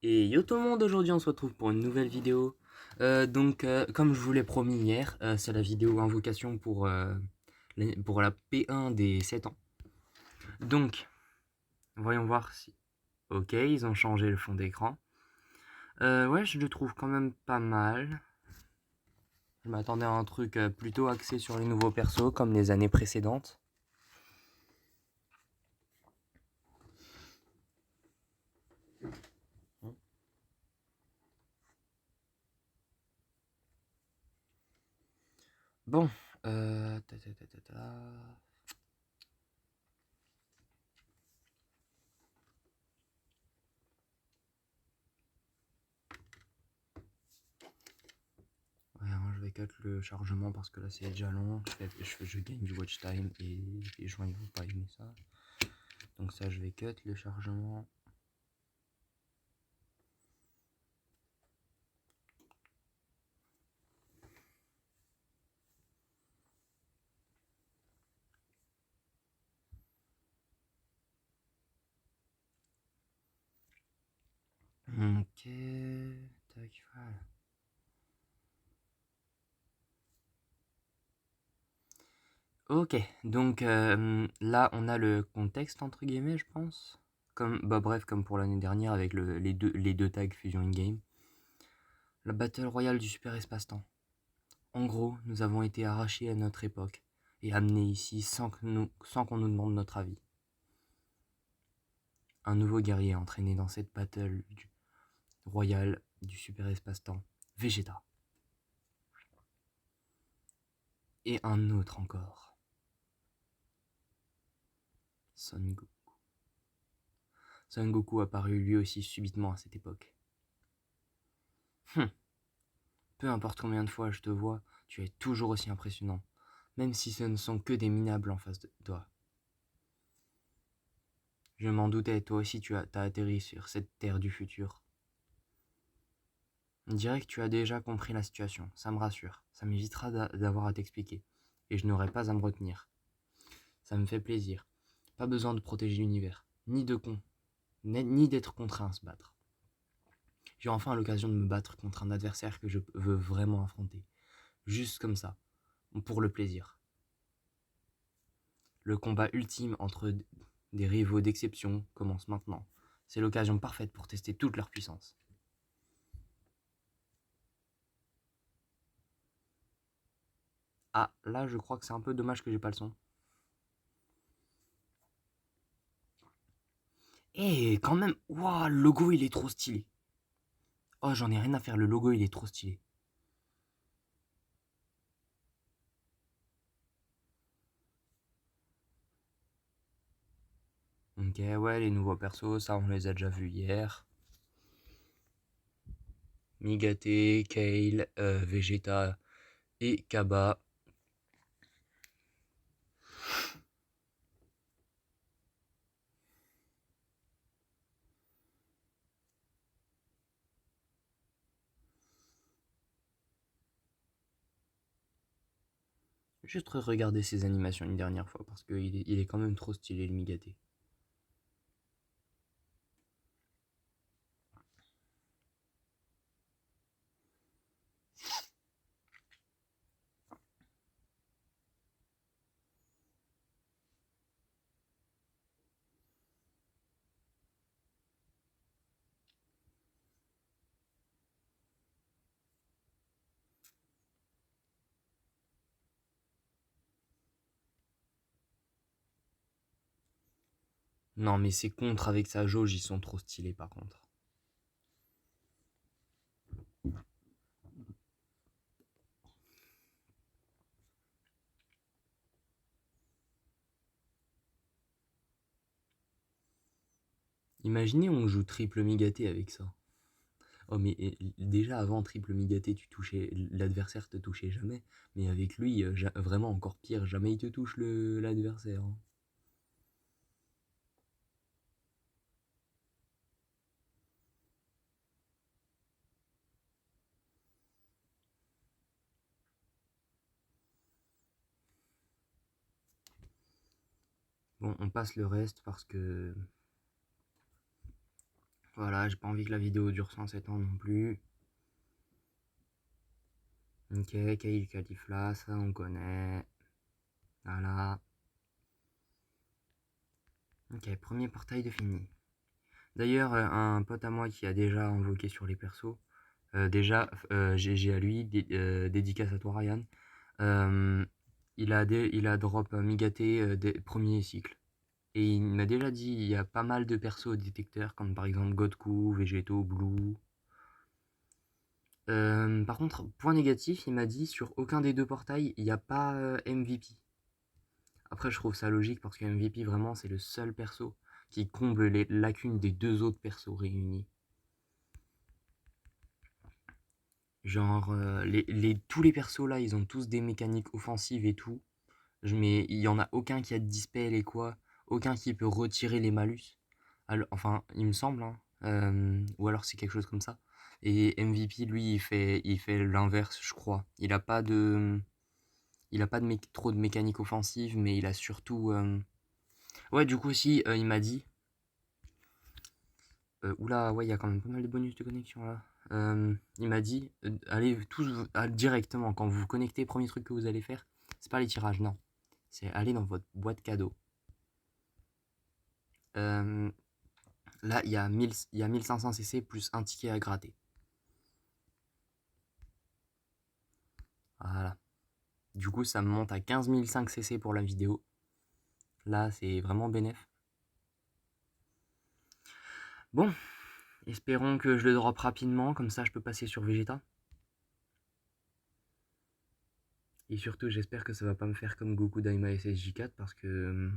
Et yo tout le monde, aujourd'hui on se retrouve pour une nouvelle vidéo. Comme je vous l'ai promis hier, c'est la vidéo invocation pour la P1 des 7 ans. Donc, voyons voir si... Ok, ils ont changé le fond d'écran. Ouais, je le trouve quand même pas mal. Je m'attendais à un truc plutôt axé sur les nouveaux persos, comme les années précédentes. Bon, euh... ta, ta, ta, ta, ta. Ouais, hein, je vais cut le chargement parce que là c'est déjà long. Je gagne du watch time et les gens ils vont pas aimer ça. Donc ça je vais cut le chargement. Ok, tac, voilà. Ok, là on a le contexte entre guillemets je pense. Bref, comme pour l'année dernière avec les deux tags Fusion In-Game. La Battle Royale du Super Espace-Temps. En gros, nous avons été arrachés à notre époque et amenés ici sans qu'on nous demande notre avis. Un nouveau guerrier entraîné dans cette battle royale du Super Espace-Temps, Vegeta. Et un autre encore, Son Goku. Son Goku apparut lui aussi subitement à cette époque. Peu importe combien de fois je te vois, tu es toujours aussi impressionnant, même si ce ne sont que des minables en face de toi. Je m'en doutais, toi aussi t'as atterri sur cette terre du futur. On dirait que tu as déjà compris la situation, ça me rassure, ça m'évitera d'avoir à t'expliquer, et je n'aurai pas à me retenir. Ça me fait plaisir. Pas besoin de protéger l'univers, ni d'être contraint à se battre. J'ai enfin l'occasion de me battre contre un adversaire que je veux vraiment affronter. Juste comme ça, pour le plaisir. Le combat ultime entre des rivaux d'exception commence maintenant. C'est l'occasion parfaite pour tester toute leur puissance. Ah, là je crois que c'est un peu dommage que j'ai pas le son. Eh, quand même, waouh, le logo il est trop stylé. Oh, j'en ai rien à faire, le logo il est trop stylé. Ok, ouais, les nouveaux persos, ça on les a déjà vus hier. Migate, Kale, Vegeta et Kaba. Juste regarder ses animations une dernière fois parce qu'il est quand même trop stylé le Migate. Non mais ses contres avec sa jauge ils sont trop stylés par contre. Imaginez on joue triple Migaté avec ça. Oh mais déjà avant triple Migaté tu touchais l'adversaire te touchait jamais, mais avec lui vraiment encore pire, jamais il te touche l'adversaire, hein. Bon on passe le reste parce que Voilà, j'ai pas envie que la vidéo dure 107 ans non plus. Ok, Kail Califla, ça on connaît. Voilà. Ok, premier portail de fini. D'ailleurs, un pote à moi qui a déjà invoqué sur les persos, GG à lui, dédicace à toi Ryan. Il a drop Migaté des premiers cycles. Et il m'a déjà dit, il y a pas mal de persos au détecteur, comme par exemple Godku, Végéto, Blue. Par contre, point négatif, il m'a dit, sur aucun des deux portails, il n'y a pas MVP. Après, je trouve ça logique parce que MVP, vraiment, c'est le seul perso qui comble les lacunes des deux autres persos réunis. Genre, tous les persos là, ils ont tous des mécaniques offensives et tout. Mais il y en a aucun qui a de dispel et quoi. Aucun qui peut retirer les malus. Enfin, il me semble, hein. Ou alors c'est quelque chose comme ça. Et MVP, lui, il fait l'inverse, je crois. Il a pas trop de mécanique offensive, mais il a surtout. Ouais, du coup aussi, il m'a dit. Oula, ouais, il y a quand même pas mal de bonus de connexion là. Il m'a dit, allez tous directement quand vous vous connectez, premier truc que vous allez faire, c'est pas les tirages, non. C'est aller dans votre boîte cadeau. Euh, Là, il y a 1500 CC plus un ticket à gratter. Voilà. Du coup, ça me monte à 15 500 CC pour la vidéo. Là, c'est vraiment bénéf. Bon, espérons que je le drop rapidement, comme ça je peux passer sur Vegeta. Et surtout, j'espère que ça va pas me faire comme Goku Daima SSJ4 parce que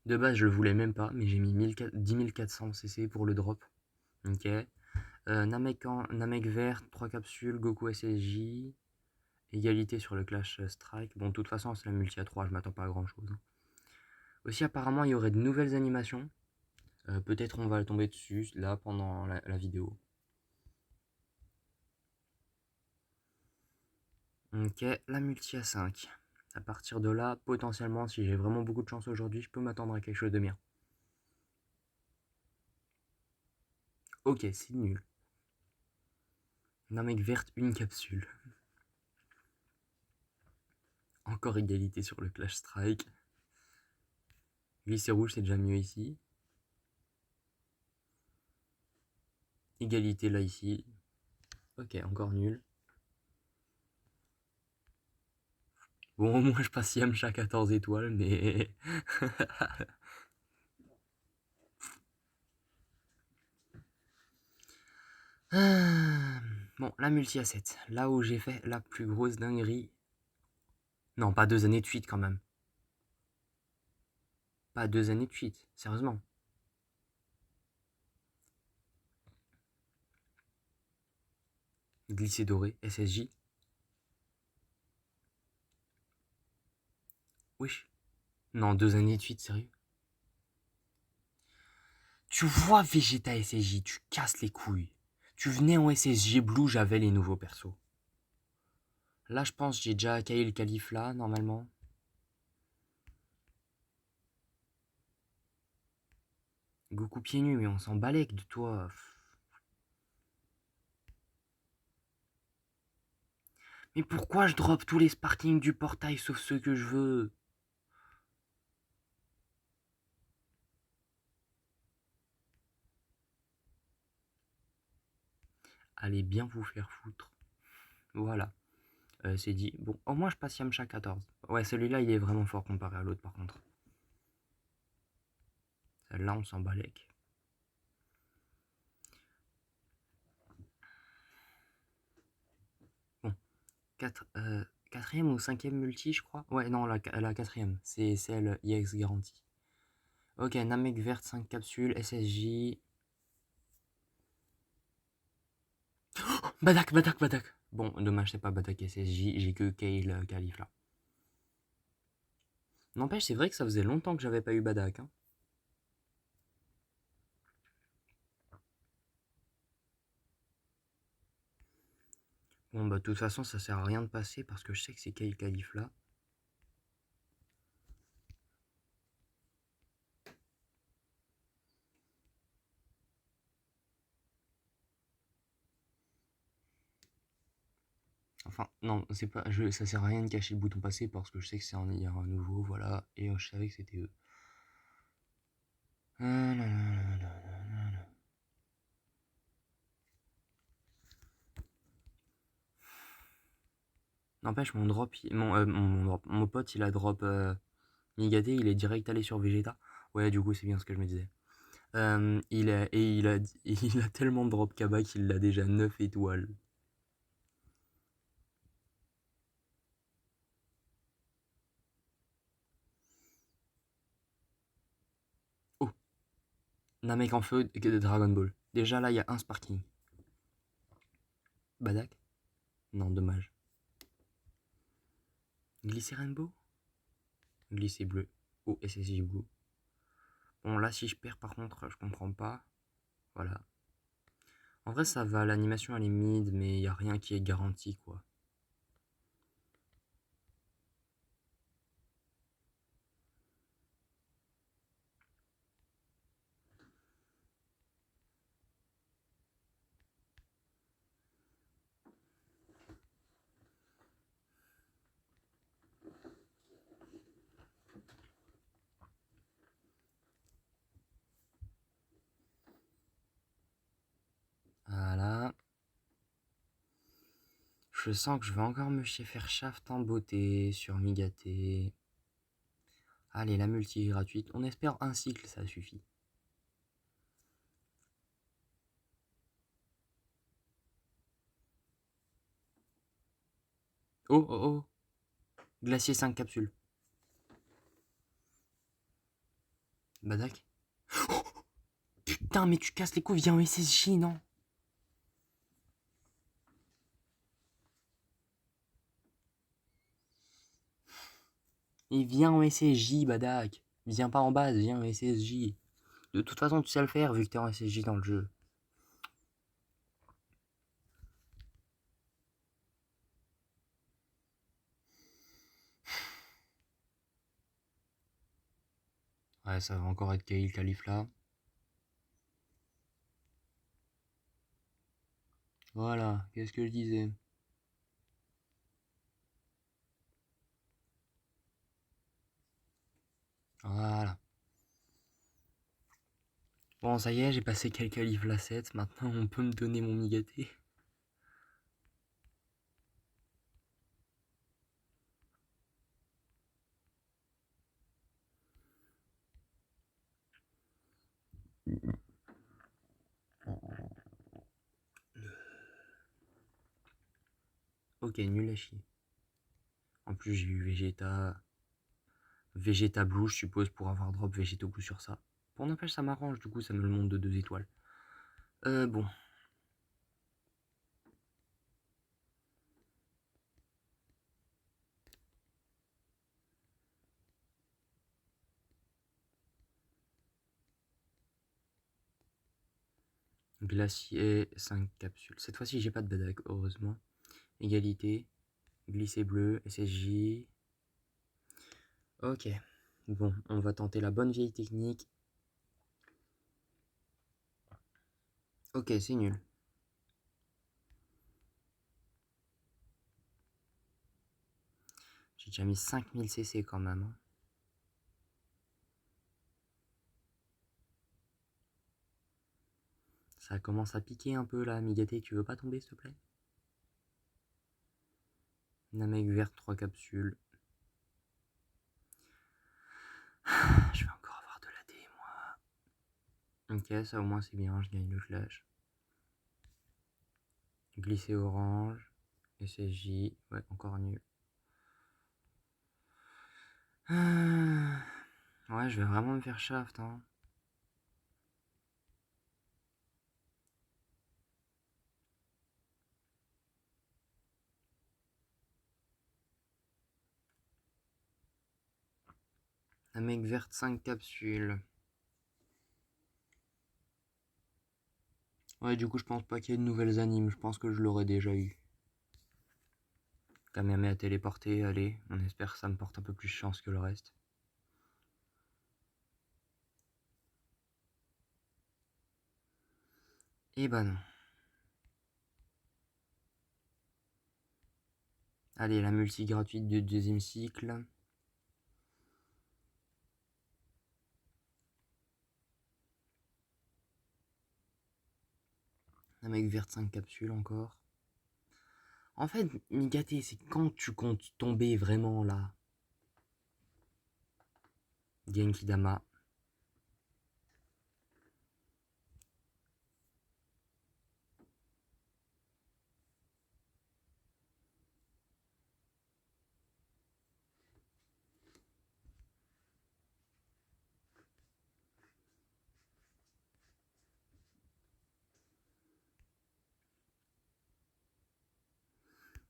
de base, je le voulais même pas, mais j'ai mis 10 400 CC pour le drop. Ok. Namek vert, 3 capsules, Goku SSJ. Égalité sur le Clash Strike. Bon, de toute façon, c'est la multi à 3, je m'attends pas à grand chose. Aussi, apparemment, il y aurait de nouvelles animations. Peut-être on va tomber dessus là pendant la vidéo. Ok, la multi à 5. À partir de là, potentiellement, si j'ai vraiment beaucoup de chance aujourd'hui, je peux m'attendre à quelque chose de bien. Ok, c'est nul. Namek verte, une capsule. Encore égalité sur le Clash Strike. Glissé rouge, c'est déjà mieux ici. Égalité là ici. Ok, encore nul. Bon, au moins je passe Yamcha 14 étoiles, mais... Bon, la multi à 7. Là où j'ai fait la plus grosse dinguerie. Non, pas 2 années de suite quand même. Pas 2 années de suite, sérieusement. Glissé doré, SSJ. Wesh. Non, 2 années de suite, sérieux. Tu vois Vegeta SSJ, tu casses les couilles. Tu venais en SSJ Blue, j'avais les nouveaux persos. Là, je pense j'ai déjà Kail Califla, normalement. Goku pieds nus, mais on s'en balèque de toi. Mais pourquoi je drop tous les Sparkings du portail sauf ceux que je veux? Allez bien vous faire foutre. Voilà. C'est dit. Bon, au moins je passe Yamcha 14. Ouais, celui-là, il est vraiment fort comparé à l'autre, par contre. Celle-là, on s'en balèque. Bon. 4ème ou 5ème multi, je crois. Ouais, non, la 4ème. C'est celle EX garantie. Ok, Namek verte, 5 capsules, SSJ. Badak, Badak, Badak. Bon, dommage, c'est pas Badak SSJ, j'ai que Kail Calif là. N'empêche, c'est vrai que ça faisait longtemps que j'avais pas eu Badak. Hein. Bon, bah, de toute façon, ça sert à rien de passer parce que je sais que c'est Kail Calif là. Enfin, non, c'est pas, ça sert à rien de cacher le bouton passé parce que je sais que c'est il y a un nouveau, voilà, et je savais que c'était eux. N'empêche, mon drop, mon pote, il a drop Migaté, il est direct allé sur Vegeta. Ouais, du coup, c'est bien ce que je me disais. Il a tellement drop Kaba qu'il a déjà 9 étoiles. Oh, Namek en feu de Dragon Ball. Déjà là, il y a un Sparking. Badak? Non, dommage. Glisser Rainbow? Glisser bleu. Oh, SSJ bleu. Bon, là, si je perds, par contre, je comprends pas. Voilà. En vrai, ça va, l'animation elle est mid, mais il n'y a rien qui est garanti, quoi. Voilà. Je sens que je vais encore me faire shaft en beauté sur Migaté. Allez, la multi est gratuite. On espère un cycle, ça suffit. Oh, oh, oh. Glacier 5 capsules. Badak. Oh, putain, mais tu casses les couilles, viens en SSJ, non? Et viens en SSJ, Badak. Viens pas en base, viens en SSJ. De toute façon, tu sais le faire vu que t'es en SSJ dans le jeu. Ouais, ça va encore être Kail Khalif là. Voilà, qu'est-ce que je disais? Voilà. Bon, ça y est, j'ai passé quelques livres la 7. Maintenant, on peut me donner mon Migaté. Ok, nul à chier. En plus, j'ai eu Vegeta Blue, je suppose, pour avoir drop Vegeta Blue sur ça. Pour n'empêche, ça m'arrange, du coup, ça me le monte de 2 étoiles. Bon. Glacier, 5 capsules. Cette fois-ci, j'ai pas de Badak, heureusement. Égalité. Glisser bleu, SSJ. Ok. Bon, on va tenter la bonne vieille technique. Ok, c'est nul. J'ai déjà mis 5000 CC quand même. Hein. Ça commence à piquer un peu là, Migaté, tu veux pas tomber s'il te plaît? Namek verte, 3 capsules. Je vais encore avoir de la D, moi. Ok, ça au moins c'est bien, je gagne le flash. Glisser orange. SSJ, ouais, encore nul. Ouais, je vais vraiment me faire shaft, hein. Namek verte, 5 capsules. Ouais, du coup, je pense pas qu'il y ait de nouvelles animes. Je pense que je l'aurais déjà eu. Kamehameha téléporté, allez. On espère que ça me porte un peu plus chance que le reste. Et bah non. Allez, la multi gratuite du deuxième cycle. Namek verte 5 capsules encore. En fait, Migaté, c'est quand tu comptes tomber vraiment là. Genki Dama.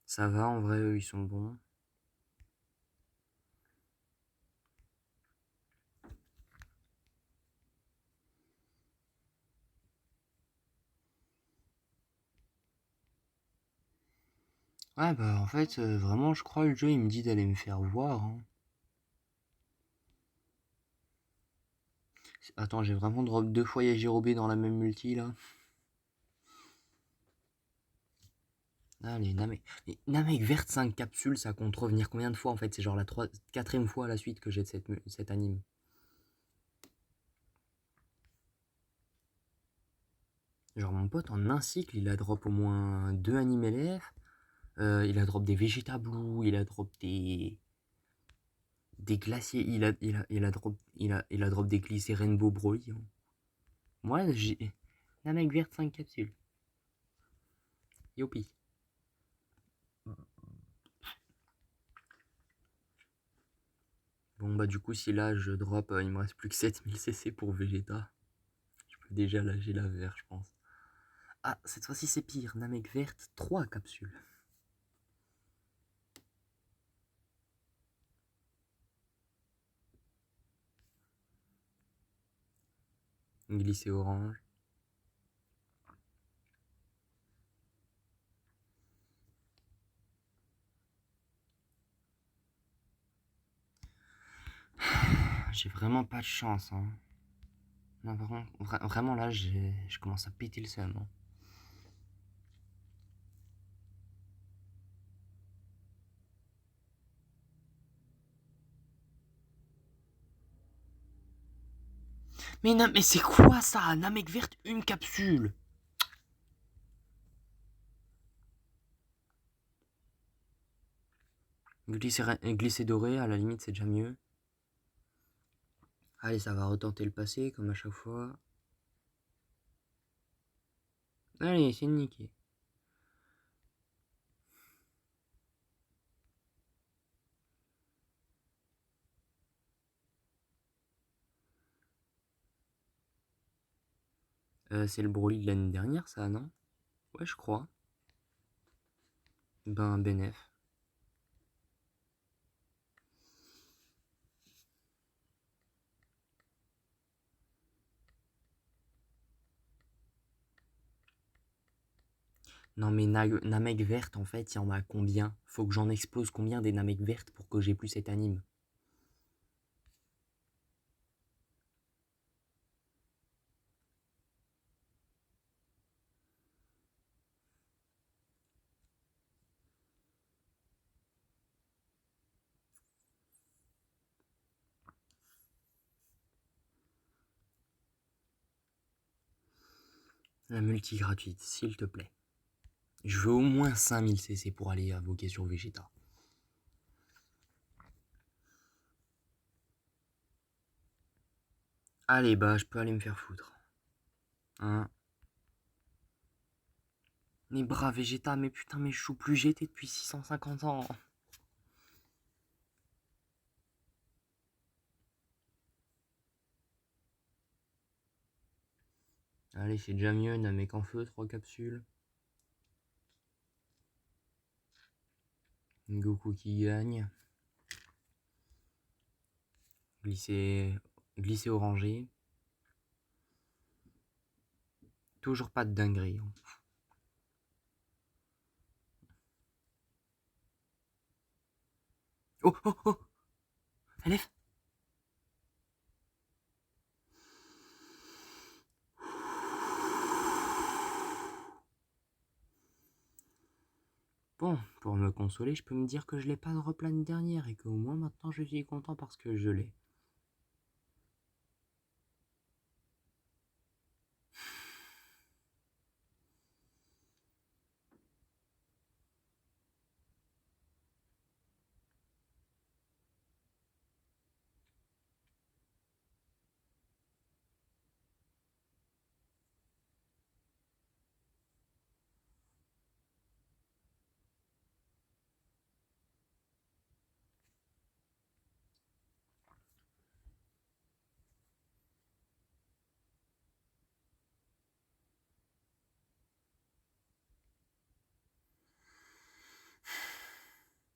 Ça va, en vrai, eux, ils sont bons. Ouais, bah, en fait, vraiment, je crois, le jeu, il me dit d'aller me faire voir. Hein. Attends, j'ai vraiment drop 2 fois Yajirobé dans la même multi, là. Allez, Namek verte 5 capsules, ça compte revenir combien de fois, en fait? C'est genre la 4ème fois à la suite que j'ai de cet anime. Genre, mon pote, en un cycle, il a drop au moins 2 animes LF. Il a drop des Vegeta Blue, il a drop des glaciers, il a drop des glissés Rainbow Broly. Hein. Moi, j'ai la mec verte 5 capsules. Yopi. Bon, bah, du coup, si là je drop, il me reste plus que 7000 CC pour Vegeta. Je peux déjà lâcher la verte, je pense. Ah, cette fois-ci, c'est pire. Namek verte 3 capsules. Glissé orange. J'ai vraiment pas de chance. Hein. Non, vraiment là, je commence à péter le seum. Hein. Mais non, mais c'est quoi ça? Namek verte, une capsule. Glisser doré, à la limite, c'est déjà mieux. Allez, ça va retenter le passé, comme à chaque fois. Allez, c'est niqué. C'est le Broly de l'année dernière, ça, non? Ouais, je crois. Ben, Benef. Non, mais Namek verte, en fait, il y en a combien? Faut que j'en explose combien des Namek vertes pour que j'ai plus cet anime? La multi gratuite, s'il te plaît. Je veux au moins 5000 CC pour aller invoquer sur Vegeta. Allez, bah, je peux aller me faire foutre. Hein? Mais bras Vegeta, mais putain, mais je joue plus GT depuis 650 ans. Allez, c'est déjà mieux, Namek en feu, 3 capsules. Goku qui gagne. Glisser orangé. Toujours pas de dinguerie. Hein. Oh, oh, oh LF. Bon, pour me consoler, je peux me dire que je l'ai pas drop l'année dernière et qu'au moins maintenant je suis content parce que je l'ai.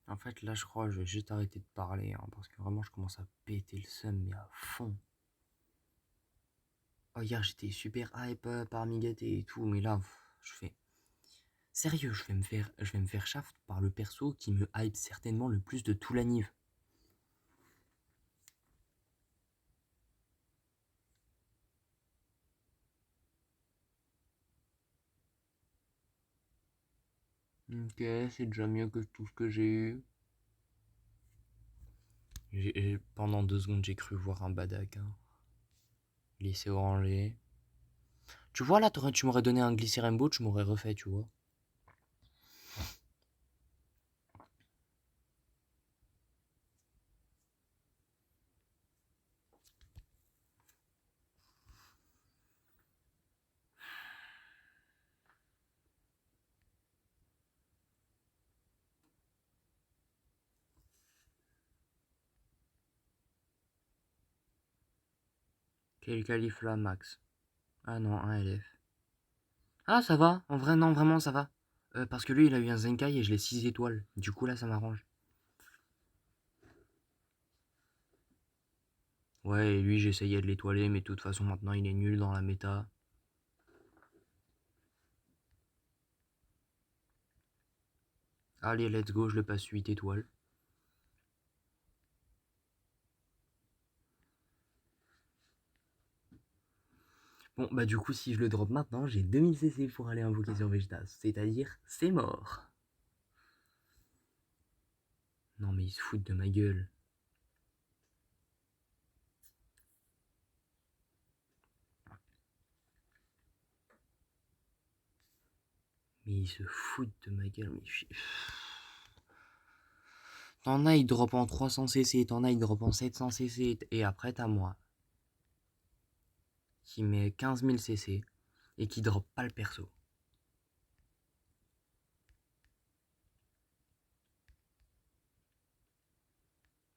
En fait, là, je crois que je vais juste arrêter de parler, hein, parce que vraiment, je commence à péter le seum, mais à fond. Oh, hier, j'étais super hype par Migaté et tout, mais là, je fais... Sérieux, je vais me faire shaft par le perso qui me hype certainement le plus de tout l'anniv. Ok, c'est déjà mieux que tout ce que j'ai eu. Pendant 2 secondes, j'ai cru voir un Badak. Hein. Lycée orangé. Tu vois, là, tu m'aurais donné un Glycérembo, tu m'aurais refait, tu vois. Quel qualif là, Max? Ah non, un LF. Ah, ça va. En vrai, non, vraiment, ça va. Parce que lui, il a eu un Zenkai et je l'ai 6 étoiles. Du coup, là, ça m'arrange. Ouais, et lui, j'essayais de l'étoiler, mais de toute façon, maintenant, il est nul dans la méta. Allez, let's go, je le passe 8 étoiles. Bon, bah du coup, si je le drop maintenant, j'ai 2000 CC pour aller invoquer sur Vegetas. C'est-à-dire, c'est mort. Non, mais ils se foutent de ma gueule. Mais ils se foutent de ma gueule. Mais t'en as, ils drop en 300 CC, t'en as, ils drop en 700 CC. Et après, t'as moi. Qui met 15 000 CC. Et qui drop pas le perso.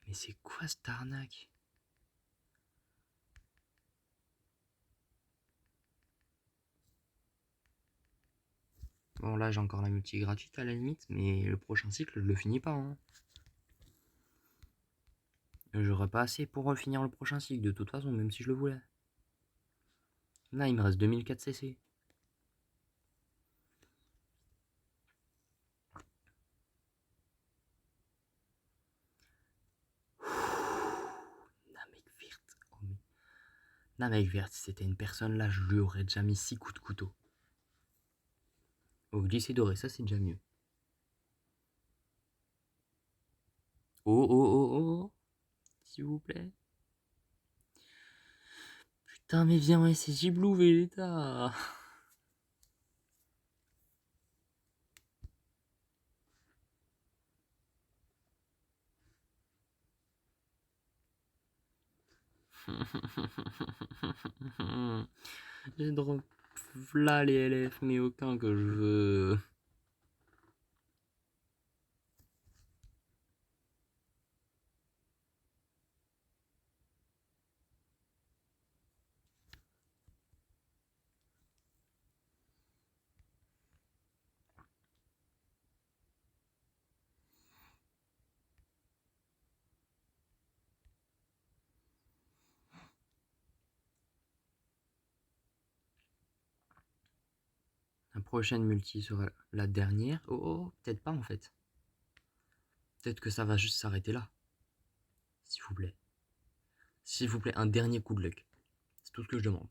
Mais c'est quoi cette arnaque? Bon, là, j'ai encore la multi gratuite à la limite, mais le prochain cycle, je le finis pas. Hein. J'aurais pas assez pour finir le prochain cycle, de toute façon, même si je le voulais. Là, il me reste 2004 CC. Namek Vert, si c'était une personne là, je lui aurais déjà mis 6 coups de couteau. Au glycé doré, ça c'est déjà mieux. Oh oh oh oh, oh. S'il vous plaît. Putain, mais viens, ouais, c'est Giblou Vegeta. J'ai drop là les LF, mais aucun que je veux. La prochaine multi sera la dernière. Oh oh, peut-être pas en fait. Peut-être que ça va juste s'arrêter là. S'il vous plaît. S'il vous plaît, un dernier coup de luck. C'est tout ce que je demande.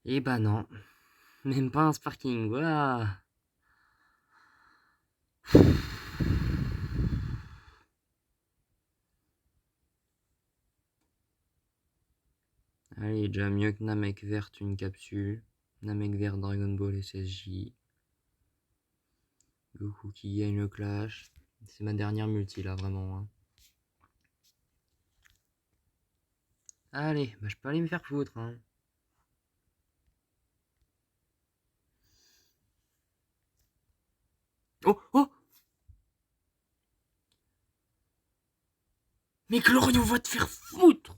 Et bah non, même pas un sparking, voilà. Allez, déjà mieux que Namek verte une capsule. Namek vert Dragon Ball SSJ. Goku qui gagne le clash. C'est ma dernière multi là, vraiment. Hein. Allez, bah je peux aller me faire foutre. Hein. Oh, oh! Mais Glorieux va te faire foutre!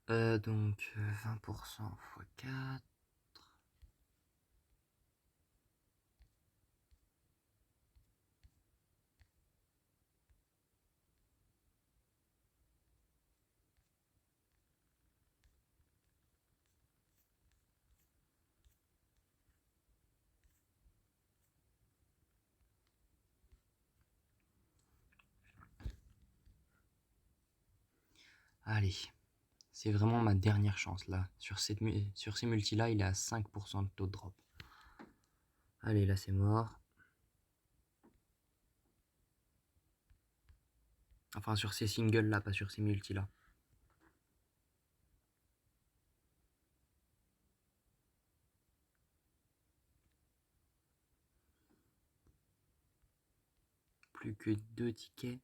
Donc 20% x 4. Allez, c'est vraiment ma dernière chance là. Sur ces multis là, il est à 5% de taux de drop. Allez, là c'est mort. Enfin, sur ces singles là, pas sur ces multis là. Plus que 2 tickets.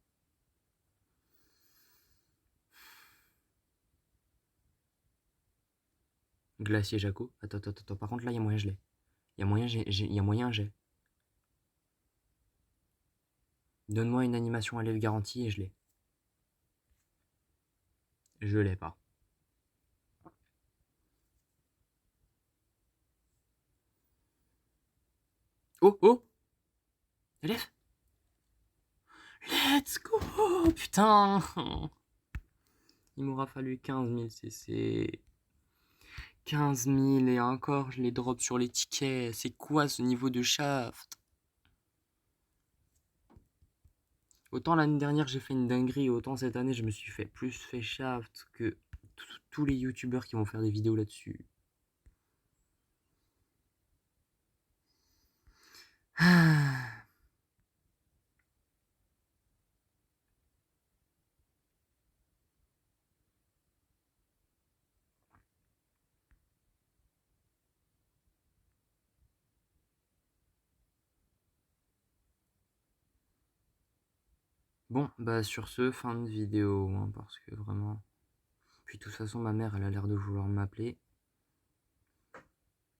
Glacier Jaco. Attends. Par contre, là, il y a moyen, je l'ai. Il y a moyen, j'ai. Donne-moi une animation à l'aile garantie et je l'ai. Je l'ai pas. Oh! Élève. Let's go! Putain! Il m'aura fallu 15 000 CC. 15 000 et encore, je les drop sur les tickets. C'est quoi ce niveau de shaft? Autant l'année dernière j'ai fait une dinguerie, autant cette année je me suis fait plus fait shaft que tous les youtubeurs qui vont faire des vidéos là-dessus. Bon, bah sur ce, fin de vidéo, hein, parce que vraiment... Puis de toute façon, ma mère, elle a l'air de vouloir m'appeler.